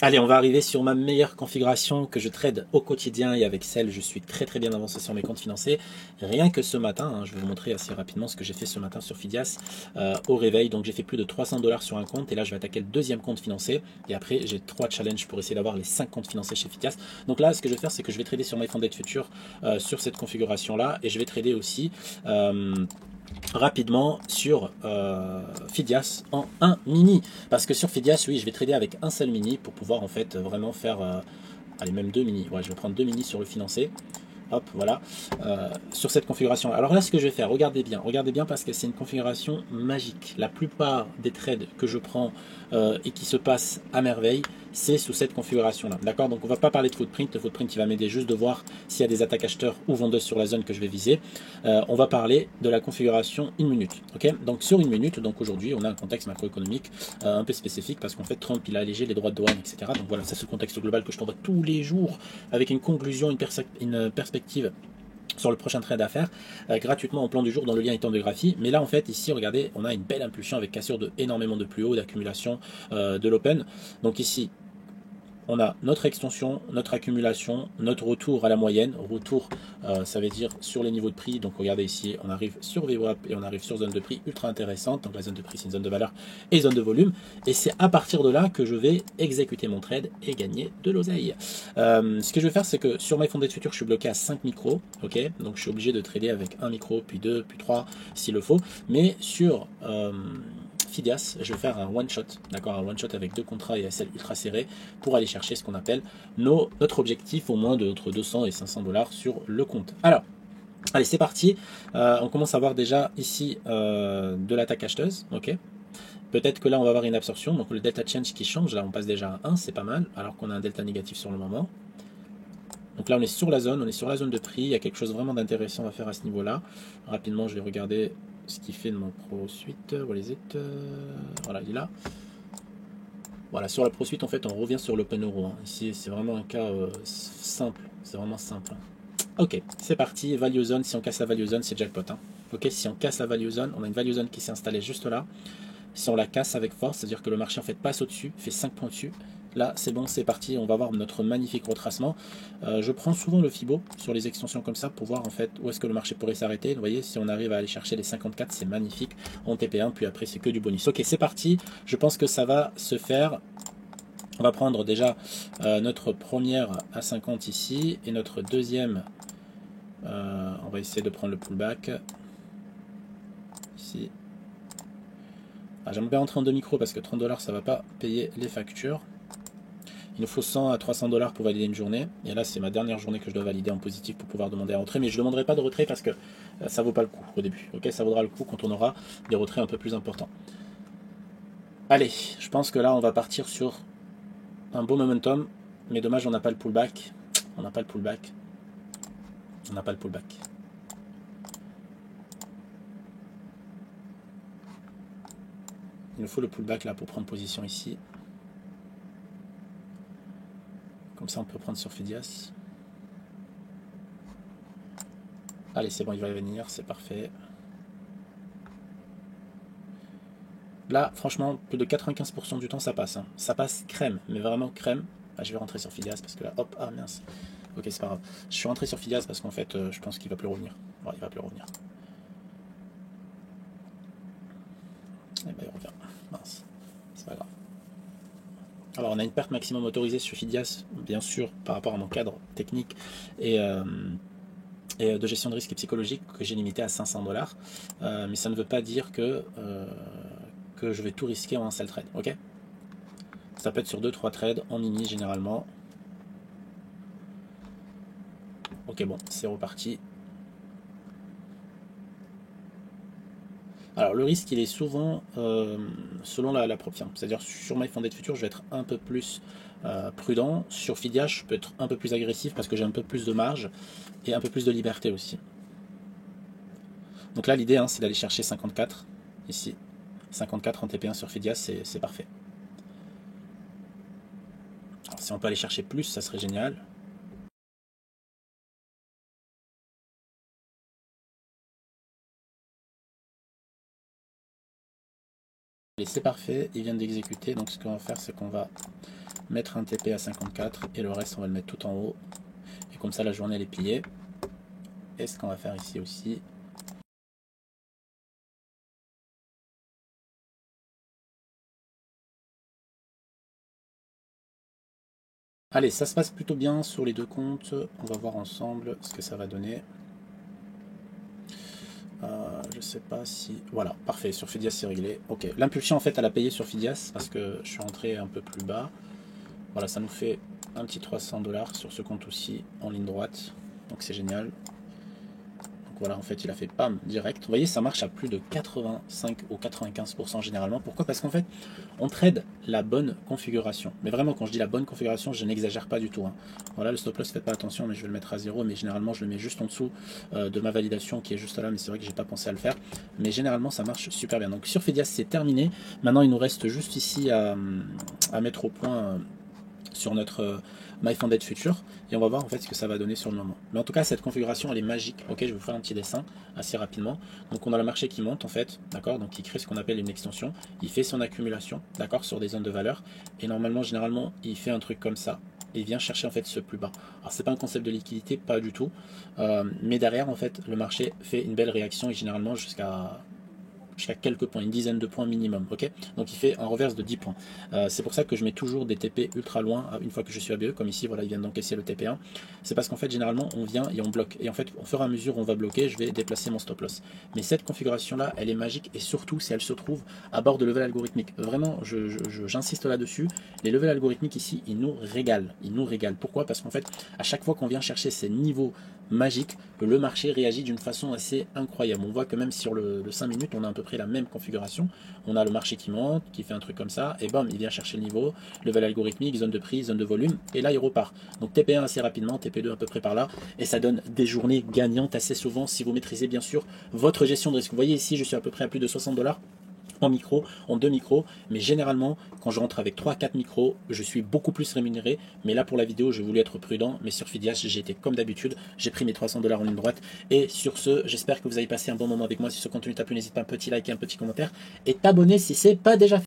Allez, on va arriver sur ma meilleure configuration que je trade au quotidien et avec celle, je suis très bien avancé sur mes comptes financiers. Rien que ce matin, hein, je vais vous montrer assez rapidement ce que j'ai fait ce matin sur Fidias au réveil. Donc j'ai fait plus de 300 $ sur un compte et là je vais attaquer le deuxième compte financier. Et après j'ai 3 challenges pour essayer d'avoir les 5 comptes financiers chez Fidias. Donc là ce que je vais faire c'est que je vais trader sur MyFunded Future sur cette configuration là et je vais trader aussi rapidement sur Fidias en un mini, parce que sur Fidias, oui, je vais trader avec un seul mini pour pouvoir en fait vraiment faire allez, même deux mini. Ouais, je vais prendre deux mini sur le financé. Hop, voilà, sur cette configuration. Alors là, ce que je vais faire, regardez bien parce que c'est une configuration magique. La plupart des trades que je prends et qui se passent à merveille, c'est sous cette configuration-là. D'accord? Donc on va pas parler de footprint. Le footprint, il va m'aider juste de voir s'il y a des attaques acheteurs ou vendeuses sur la zone que je vais viser. On va parler de la configuration une minute. Ok? Donc sur une minute, donc aujourd'hui, on a un contexte macroéconomique un peu spécifique parce qu'en fait, Trump, il a allégé les droits de douane, etc. Donc voilà, ça c'est le contexte global que je t'envoie tous les jours avec une conclusion, une perspective sur le prochain trade à faire gratuitement en plan du jour dans le lien étant de graphie. Mais là en fait ici regardez on a une belle impulsion avec cassure de énormément de plus haut d'accumulation de l'open. Donc ici on a notre extension, notre accumulation, notre retour à la moyenne. Retour, ça veut dire sur les niveaux de prix. Donc regardez ici, on arrive sur VWAP et on arrive sur zone de prix ultra intéressante. Donc la zone de prix, c'est une zone de valeur et zone de volume. Et c'est à partir de là que je vais exécuter mon trade et gagner de l'oseille. Ce que je vais faire, c'est que sur MyFunded Future, je suis bloqué à 5 micros. Ok, donc je suis obligé de trader avec un micro, puis deux, puis trois, s'il le faut. Mais sur Fidias, je vais faire un one shot, d'accord, un one shot avec deux contrats et SL ultra serrés pour aller chercher ce qu'on appelle notre objectif au moins de entre 200 et 500 $ sur le compte. Alors, allez, c'est parti. On commence à voir déjà ici de l'attaque acheteuse, ok. Peut-être que là on va avoir une absorption, donc le delta change qui change, là on passe déjà à 1, c'est pas mal, alors qu'on a un delta négatif sur le moment. Donc là on est sur la zone, de prix, il y a quelque chose vraiment d'intéressant à faire à ce niveau-là. Rapidement je vais regarder ce qu'il fait de mon pro suite. Voilà, il est là. Voilà, sur la ProSuite, en fait, on revient sur l'Open Euro. Hein. Ici, c'est vraiment un cas simple. C'est vraiment simple. Ok, c'est parti. Value zone, si on casse la value zone, c'est jackpot. Hein. Ok, si on casse la value zone, on a une value zone qui s'est installée juste là. Si on la casse avec force, c'est-à-dire que le marché en fait passe au-dessus, fait 5 points au-dessus. Là, c'est bon, c'est parti, on va voir notre magnifique retracement. Je prends souvent le Fibo sur les extensions comme ça pour voir en fait où est-ce que le marché pourrait s'arrêter. Vous voyez, si on arrive à aller chercher les 54, c'est magnifique en TP1, puis après c'est que du bonus. Ok, c'est parti, je pense que ça va se faire. On va prendre déjà notre première à 50 ici et notre deuxième. On va essayer de prendre le pullback ici. Ah, j'aimerais bien rentrer en 2 micros parce que 30 $ ça va pas payer les factures. Il nous faut 100 à 300 $ pour valider une journée. Et là, c'est ma dernière journée que je dois valider en positif pour pouvoir demander un retrait. Mais je ne demanderai pas de retrait parce que ça vaut pas le coup au début. Ok, ça vaudra le coup quand on aura des retraits un peu plus importants. Allez, je pense que là, on va partir sur un beau momentum. Mais dommage, on n'a pas le pullback. On n'a pas le pullback. On n'a pas le pullback. Il nous faut le pullback là pour prendre position ici. Comme ça, on peut prendre sur Fidias. Allez, c'est bon, il va venir, c'est parfait. Là, franchement, plus de 95% du temps, ça passe. Hein. Ça passe crème, mais vraiment crème. Ah, je vais rentrer sur Fidias parce que là, hop, ah mince. Ok, c'est pas grave. Je suis rentré sur Fidias parce qu'en fait, je pense qu'il va plus revenir. Ouais, il va plus revenir. Eh ben, il revient. Mince. C'est pas grave. Alors, on a une perte maximum autorisée sur Fidias, bien sûr, par rapport à mon cadre technique et de gestion de risque et psychologique que j'ai limité à 500 $. Mais ça ne veut pas dire que je vais tout risquer en un seul trade. Ok, ça peut être sur 2-3 trades en mini généralement. Ok, bon, c'est reparti. Alors le risque il est souvent selon la propre. C'est-à-dire sur MyFunded Future je vais être un peu plus prudent. Sur Fidia je peux être un peu plus agressif parce que j'ai un peu plus de marge et un peu plus de liberté aussi. Donc là l'idée hein, c'est d'aller chercher 54 ici. 54 en TP1 sur Fidia c'est parfait. Alors, si on peut aller chercher plus ça serait génial. Et c'est parfait, il vient d'exécuter, donc ce qu'on va faire c'est qu'on va mettre un TP à 54 et le reste on va le mettre tout en haut. Et comme ça la journée elle est pillée. Et ce qu'on va faire ici aussi. Allez, ça se passe plutôt bien sur les deux comptes. On va voir ensemble ce que ça va donner. Je sais pas si... Voilà, parfait, sur Fidias c'est réglé. Ok, l'impulsion en fait elle a payé sur Fidias parce que je suis entré un peu plus bas. Voilà, ça nous fait un petit 300 $ sur ce compte aussi en ligne droite. Donc c'est génial. Donc voilà, en fait il a fait PAM direct. Vous voyez, ça marche à plus de 85 ou 95% généralement. Pourquoi? Parce qu'en fait, on trade la bonne configuration. Mais vraiment, quand je dis la bonne configuration, je n'exagère pas du tout. Hein. Voilà, le stop loss, faites pas attention, mais je vais le mettre à 0. Mais généralement, je le mets juste en dessous de ma validation qui est juste là. Mais c'est vrai que j'ai pas pensé à le faire. Mais généralement, ça marche super bien. Donc sur Fidias, c'est terminé. Maintenant, il nous reste juste ici à mettre au point... sur notre MyFunded Future et on va voir en fait ce que ça va donner sur le moment. Mais en tout cas cette configuration elle est magique. Ok, je vais vous faire un petit dessin assez rapidement. Donc on a le marché qui monte en fait, d'accord, donc il crée ce qu'on appelle une extension, il fait son accumulation, d'accord, sur des zones de valeur et normalement généralement il fait un truc comme ça. Et il vient chercher en fait ce plus bas. Alors c'est pas un concept de liquidité, pas du tout, mais derrière en fait le marché fait une belle réaction et généralement jusqu'à quelques points, une dizaine de points minimum, ok. Donc il fait un reverse de 10 points. C'est pour ça que je mets toujours des TP ultra loin une fois que je suis ABE, comme ici, voilà, il vient d'encaisser le TP1. C'est parce qu'en fait, généralement, on vient et on bloque. Et en fait, au fur et à mesure, on va bloquer, je vais déplacer mon stop loss. Mais cette configuration-là, elle est magique et surtout si elle se trouve à bord de level algorithmique. Vraiment, j'insiste là-dessus. Les levels algorithmiques ici, ils nous régalent. Ils nous régalent. Pourquoi? Parce qu'en fait, à chaque fois qu'on vient chercher ces niveaux magiques, le marché réagit d'une façon assez incroyable. On voit que même sur le 5 minutes, on a à peu près la même configuration. On a le marché qui monte, qui fait un truc comme ça, et bam, il vient chercher le niveau, level algorithmique, zone de prix, zone de volume, et là il repart. Donc TP1 assez rapidement, TP2 à peu près par là, et ça donne des journées gagnantes assez souvent si vous maîtrisez bien sûr votre gestion de risque. Vous voyez ici, je suis à peu près à plus de 60 $ en micro, en 2 micros, mais généralement quand je rentre avec 3-4 micros, je suis beaucoup plus rémunéré, mais là pour la vidéo je voulais être prudent, mais sur Fidias j'ai été comme d'habitude, j'ai pris mes 300 $ en ligne droite, et sur ce, j'espère que vous avez passé un bon moment avec moi. Si ce contenu t'a plu, n'hésite pas à un petit like et un petit commentaire, et t'abonner si c'est pas déjà fait.